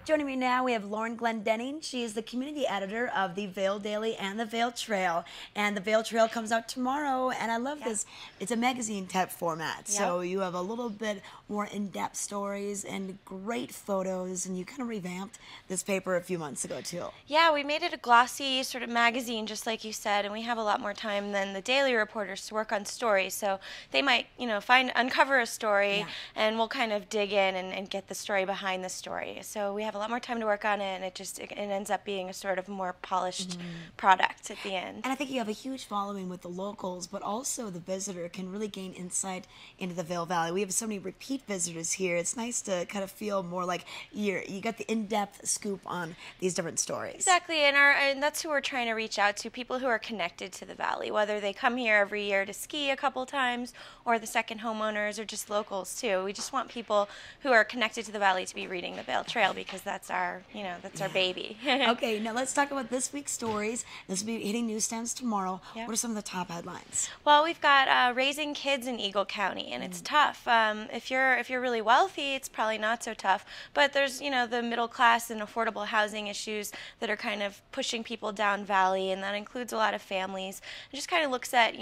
Joining me now, we have Lauren Glendenning. She is the community editor of the Vail Daily and the Vail Trail. And the Vail Trail comes out tomorrow, and I love this. It's a magazine type format, so you have a little bit more in-depth stories and great photos, and you kind of revamped this paper a few months ago too. Yeah, we made it a glossy sort of magazine, just like you said, and we have a lot more time than the daily reporters to work on stories. So they might, uncover a story, and we'll kind of dig in and get the story behind the story. So we have a lot more time to work on it, and it ends up being a sort of more polished product at the end. And I think you have a huge following with the locals, but also the visitor can really gain insight into the Vail Valley. We have so many repeat visitors here. It's nice to kind of feel more like you got the in-depth scoop on these different stories. Exactly, and that's who we're trying to reach out to, people who are connected to the valley, whether they come here every year to ski a couple times or the second homeowners or just locals too. We just want people who are connected to the valley to be reading the Vail Trail because that's our, that's our baby. Okay, now let's talk about this week's stories. This will be hitting newsstands tomorrow. What are some of the top headlines? Well, we've got raising kids in Eagle County, and it's tough. If you're really wealthy, it's probably not so tough. But there's the middle class and affordable housing issues that are kind of pushing people down valley, and that includes a lot of families. It just kind of looks at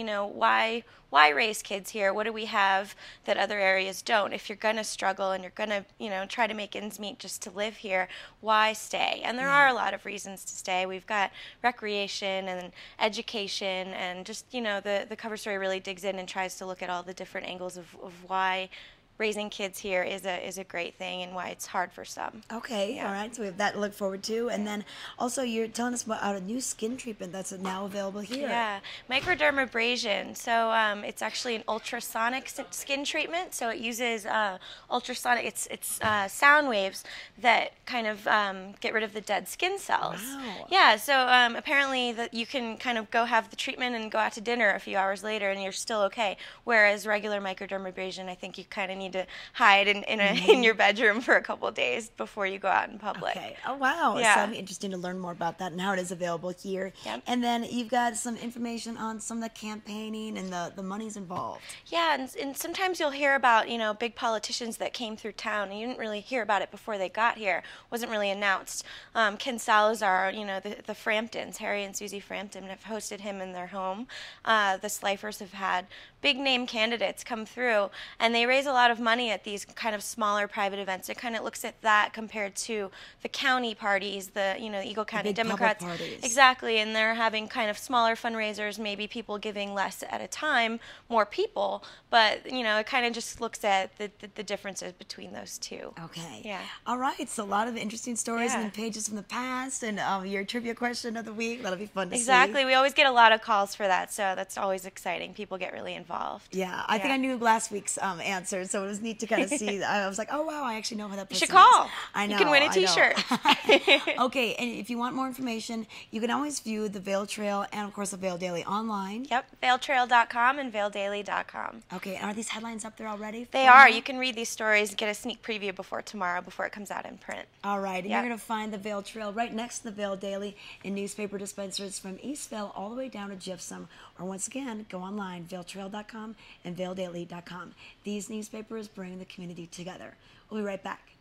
why raise kids here? What do we have that other areas don't? If you're going to struggle and you're going to, try to make ends meet just to live here, why stay? And there are a lot of reasons to stay. We've got recreation and education and just, the cover story really digs in and tries to look at all the different angles of why raising kids here is a great thing and why it's hard for some. Okay, all right, so we have that to look forward to. And then also you're telling us about a new skin treatment that's now available here. Yeah, microdermabrasion. So it's actually an ultrasonic skin treatment. So it uses ultrasonic, it's sound waves that kind of get rid of the dead skin cells. Wow. Yeah, so apparently that you can kind of go have the treatment and go out to dinner a few hours later and you're still okay. Whereas regular microdermabrasion, I think you kind of need to hide in your bedroom for a couple of days before you go out in public. Okay. Oh, wow. Yeah. So it'll be interesting to learn more about that and how it is available here. Yep. And then you've got some information on some of the campaigning and the monies involved. Yeah, and sometimes you'll hear about, big politicians that came through town, and you didn't really hear about it before they got here. It wasn't really announced. Ken Salazar, the Framptons, Harry and Susie Frampton, have hosted him in their home. The Slifers have had big-name candidates come through, and they raise a lot of money at these kind of smaller private events. It kind of looks at that compared to the county parties, the Eagle County Democrats. Exactly, and they're having kind of smaller fundraisers, maybe people giving less at a time, more people, but it kind of just looks at the differences between those two. Okay. Yeah. All right, so a lot of interesting stories and then pages from the past and your trivia question of the week. That'll be fun to see. Exactly, we always get a lot of calls for that, so that's always exciting. People get really involved. Yeah, I think I knew last week's answer, so it was neat to kind of see. I was like, oh, wow, I actually know who that person is. You should call. I know. You can win a T-shirt. Okay, and if you want more information, you can always view the Vail Trail and, of course, the Vail Daily online. Yep, vailtrail.com and vaildaily.com. Okay, and are these headlines up there already? They are. You can read these stories and get a sneak preview before tomorrow, before it comes out in print. All right, and you're going to find the Vail Trail right next to the Vail Daily in newspaper dispensers from East Vail all the way down to Gypsum. Or once again, go online, vailtrail.com and vaildaily.com. These newspapers bring the community together. We'll be right back.